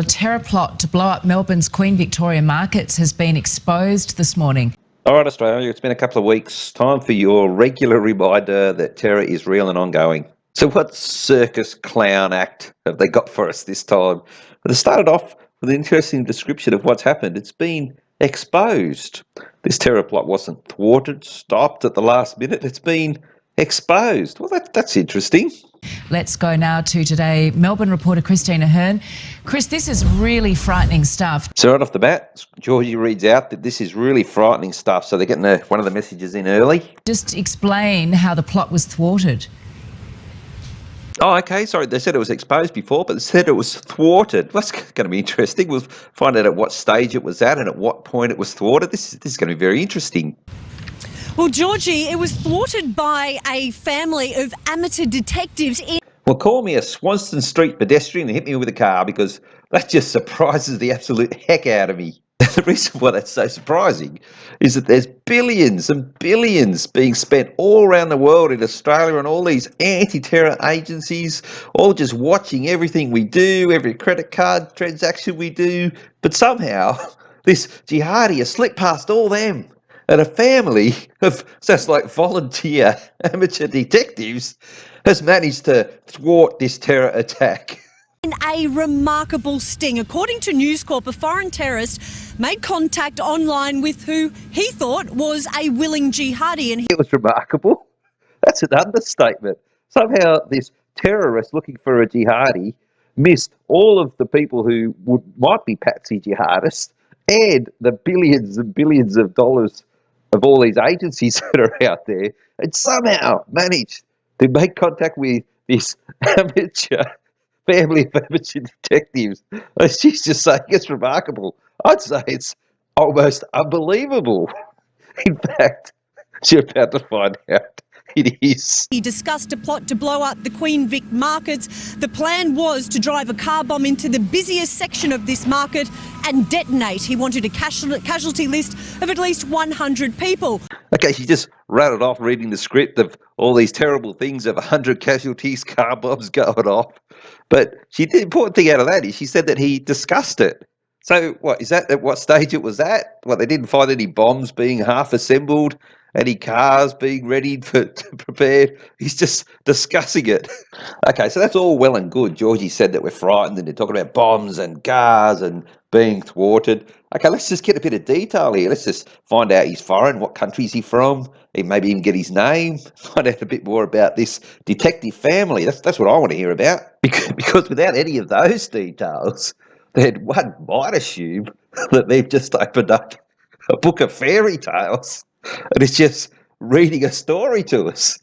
A terror plot to blow up Melbourne's Queen Victoria markets has been exposed this morning. All right, Australia, it's been a couple of weeks. Time for your regular reminder that terror is real and ongoing. So what circus clown act have they got for us this time? Well, it started off with an interesting description of what's happened. It's been exposed. This terror plot wasn't thwarted, stopped at the last minute. It's been exposed. Well, that's interesting. Let's go now to Today Melbourne reporter Christina Hearn. Chris, this is really frightening stuff. So right off the bat, Georgie reads out that this is really frightening stuff. So they're getting one of the messages in early. Just explain how the plot was thwarted. Oh, okay. Sorry, they said it was exposed before, but they said it was thwarted. That's going to be interesting. We'll find out at what stage it was at and at what point it was thwarted. This is going to be very interesting. Well, Georgie, it was thwarted by a family of amateur detectives in... Well, call me a Swanston Street pedestrian and hit me with a car, because that just surprises the absolute heck out of me. The reason why that's so surprising is that there's billions and billions being spent all around the world in Australia and all these anti-terror agencies, all just watching everything we do, every credit card transaction we do. But somehow this jihadi has slipped past all them. And a family of just like volunteer amateur detectives has managed to thwart this terror attack. In a remarkable sting. According to News Corp, a foreign terrorist made contact online with who he thought was a willing jihadi. And it was remarkable. That's an understatement. Somehow this terrorist looking for a jihadi missed all of the people who might be patsy jihadists and the billions and billions of dollars of all these agencies that are out there, and somehow managed to make contact with this amateur family of amateur detectives. She's just saying it's remarkable. I'd say it's almost unbelievable. In fact, you're about to find out it is. He discussed a plot to blow up the Queen Vic markets. The plan was to drive a car bomb into the busiest section of this market and detonate. He wanted a casualty list of at least 100 people. Okay, she just rattled off reading the script of all these terrible things of 100 casualties, car bombs going off. But the important thing out of that is she said that he discussed it. So what is that at what stage it was at? Well, they didn't find any bombs being half assembled, any cars being ready to prepared. He's just discussing it. Okay, so that's all well and good. Georgie said that we're frightened and they're talking about bombs and cars and being thwarted. Okay, let's just get a bit of detail here. Let's just find out he's foreign, what country is he from, maybe even get his name, find out a bit more about this detective family. That's what I want to hear about. Because without any of those details, then one might assume that they've just opened up a book of fairy tales and it's just reading a story to us.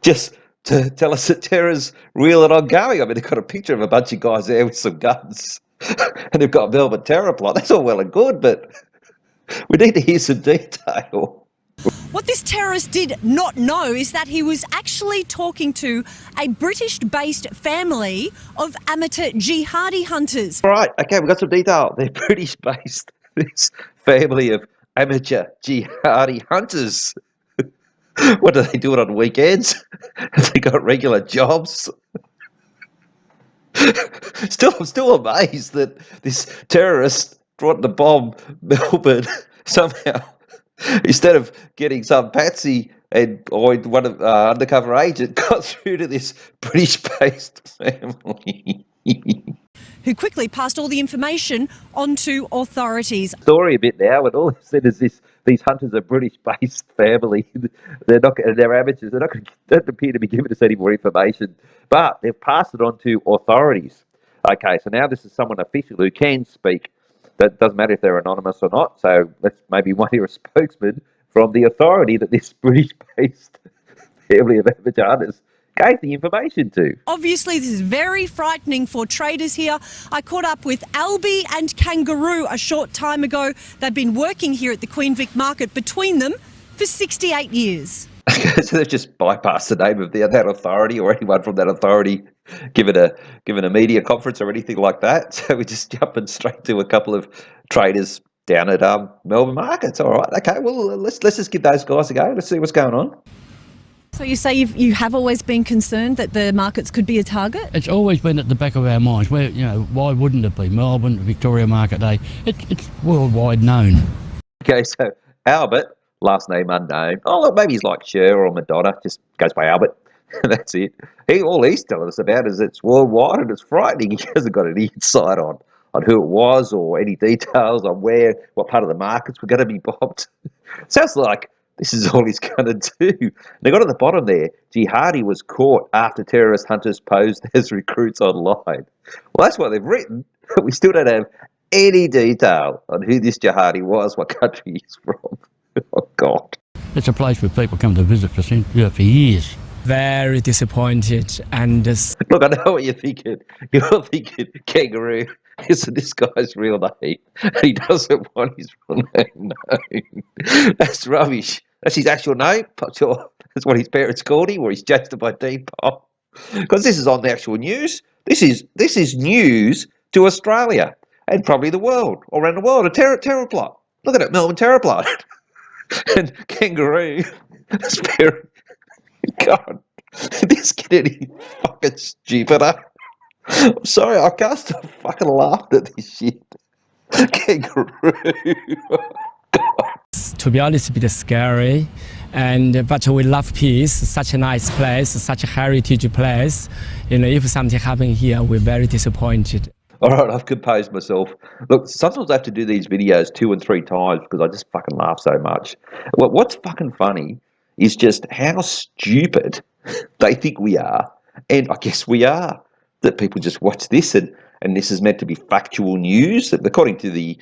Just to tell us that terror's real and ongoing. I mean, they've got a picture of a bunch of guys there with some guns and they've got Melbourne terror plot. That's all well and good, but we need to hear some detail. What this terrorist did not know is that he was actually talking to a British-based family of amateur jihadi hunters. All right, okay, we've got some detail. They're British-based, this family of amateur jihadi hunters. What do they do it on weekends? Have they got regular jobs? I'm still amazed that this terrorist brought to bomb Melbourne somehow. Instead of getting some patsy or one of undercover agent, got through to this British-based family. Who quickly passed all the information on to authorities. Story a bit now, and all they said is these hunters are British-based family. They're amateurs. They don't appear to be giving us any more information, but they've passed it on to authorities. Okay, so now this is someone official who can speak. That doesn't matter if they're anonymous or not. So let's maybe want to hear a spokesman from the authority that this British-based family of amateur hunters gave the information to. Obviously, this is very frightening for traders here. I caught up with Albie and Kangaroo a short time ago. They've been working here at the Queen Vic market between them for 68 years. So they've just bypassed the name of that authority or anyone from that authority given a media conference or anything like that. So we're just jumping straight to a couple of traders down at Melbourne markets. All right, okay, well, let's just give those guys a go. Let's see what's going on. So you say you have always been concerned that the markets could be a target? It's always been at the back of our minds. Where, why wouldn't it be? Melbourne, Victoria Market Day. It's worldwide known. Okay, so Albert, last name unknown. Oh, look, maybe he's like Cher or Madonna, just goes by Albert. That's it. All he's telling us about is it's worldwide and it's frightening. He hasn't got any insight on who it was or any details on what part of the markets were going to be bombed. Sounds like this is all he's going to do. They got at the bottom there, Jihadi was caught after terrorist hunters posed as recruits online. Well, that's what they've written, but we still don't have any detail on who this Jihadi was, what country he's from. Oh, God. It's a place where people come to visit for years. Very disappointed and Look, I know what you're thinking. You're thinking kangaroo. Isn't this guy's real name? He doesn't want his real name known. That's rubbish. That's his actual name. Not sure that's what his parents called him, or he's judged it by Depop. Because this is on the actual news. This is news to Australia and probably the world, all around the world. A terror plot. Look at it, Melbourne terror plot. And kangaroo. That's very... God, did this get any fucking stupider? I'm sorry, I can't stop fucking laughing at this shit. Kangaroo. to be honest, a bit scary. But we love peace, such a nice place, such a heritage place. If something happened here, we're very disappointed. All right, I've composed myself. Look, sometimes I have to do these videos 2 and 3 times because I just fucking laugh so much. What's fucking funny is just how stupid they think we are, and I guess we are, that people just watch this and this is meant to be factual news. According to the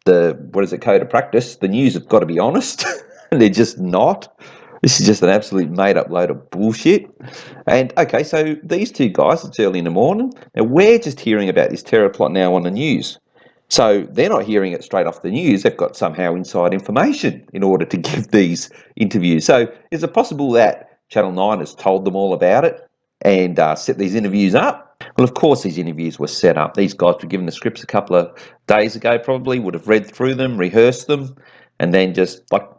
code of practice, the news have got to be honest, and they're just not. This is just an absolute made-up load of bullshit. And, okay, so these two guys, it's early in the morning, and we're just hearing about this terror plot now on the news. So they're not hearing it straight off the news. They've got somehow inside information in order to give these interviews. So is it possible that Channel 9 has told them all about it and set these interviews up? Well, of course these interviews were set up. These guys were given the scripts a couple of days ago, probably, would have read through them, rehearsed them, and then just, like,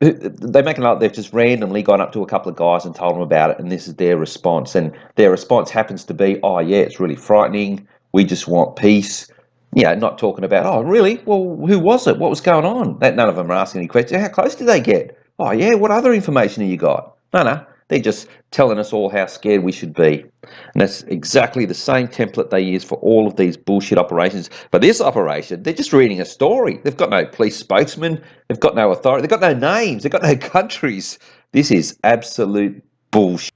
they make it like they've just randomly gone up to a couple of guys and told them about it, and this is their response. And their response happens to be, oh, yeah, it's really frightening. We just want peace. Not talking about, oh, really? Well, who was it? What was going on? None of them are asking any questions. How close did they get? Oh, yeah, what other information have you got? No. They're just telling us all how scared we should be. And that's exactly the same template they use for all of these bullshit operations. But this operation, they're just reading a story. They've got no police spokesman. They've got no authority. They've got no names. They've got no countries. This is absolute bullshit.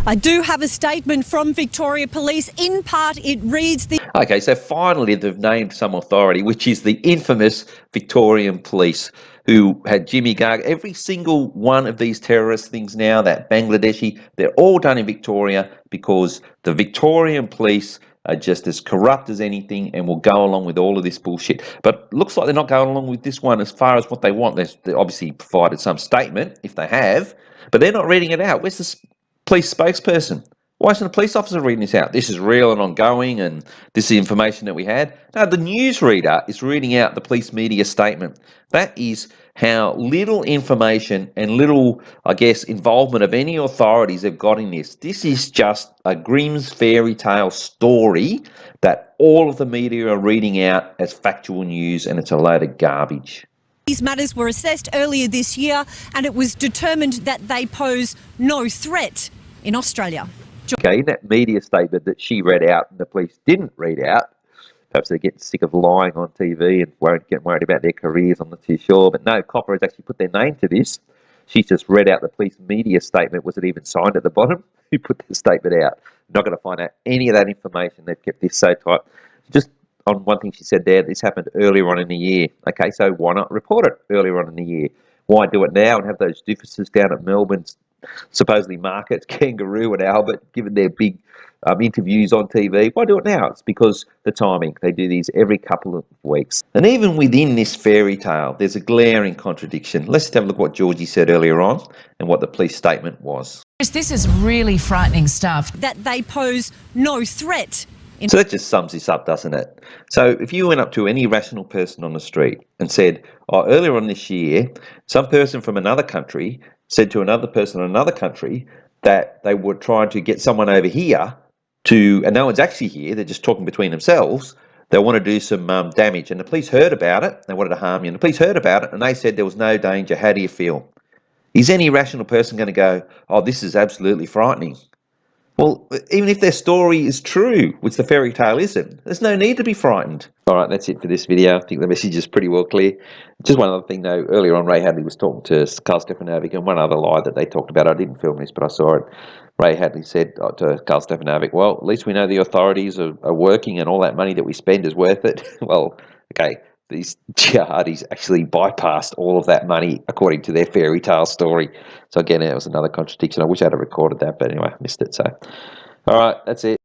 I do have a statement from Victoria Police. In part, it reads the... Okay, so finally they've named some authority, which is the infamous Victorian Police, who had Jimmy Garg. Every single one of these terrorist things now, that Bangladeshi, they're all done in Victoria because the Victorian Police are just as corrupt as anything and will go along with all of this bullshit. But looks like they're not going along with this one as far as what they want. They obviously provided some statement, if they have, but they're not reading it out. Where's the police spokesperson? Why isn't a police officer reading this out? This is real and ongoing, and this is the information that we had. No, the newsreader is reading out the police media statement. That is how little information and little, I guess, involvement of any authorities have got in this. This is just a Grimm's fairy tale story that all of the media are reading out as factual news, and it's a load of garbage. These matters were assessed earlier this year, and it was determined that they pose no threat in Australia. Okay, in that media statement that she read out and the police didn't read out, perhaps they're getting sick of lying on TV and getting worried about their careers, I'm not too sure. But no, Copper has actually put their name to this. She just read out the police media statement. Was it even signed at the bottom? Who put the statement out? Not going to find out any of that information. They've kept this so tight. Just on one thing she said there, this happened earlier on in the year. Okay, so why not report it earlier on in the year? Why do it now and have those doofuses down at Melbourne's supposedly markets, Kangaroo and Albert, given their big interviews on TV? Why do it now? It's because the timing. They do these every couple of weeks. And even within this fairy tale, there's a glaring contradiction. Let's just have a look at what Georgie said earlier on and what the police statement was. This is really frightening stuff. That they pose no threat. So that just sums this up, doesn't it? So if you went up to any rational person on the street and said, oh, earlier on this year, some person from another country said to another person in another country that they were trying to get someone over here to, and no one's actually here, they're just talking between themselves. They want to do some damage, and the police heard about it. They wanted to harm you, and the police heard about it, and they said there was no danger. How do you feel? Is any rational person going to go, oh, this is absolutely frightening? Well, even if their story is true, which the fairy tale isn't, there's no need to be frightened. All right, that's it for this video. I think the message is pretty well clear. Just one other thing, though. Earlier on, Ray Hadley was talking to Carl Stefanovic, and one other lie that they talked about. I didn't film this, but I saw it. Ray Hadley said to Carl Stefanovic, well, at least we know the authorities are working and all that money that we spend is worth it. Well, okay, these jihadis actually bypassed all of that money according to their fairy tale story. So again, it was another contradiction. I wish I'd have recorded that, but anyway, I missed it. So, all right, that's it.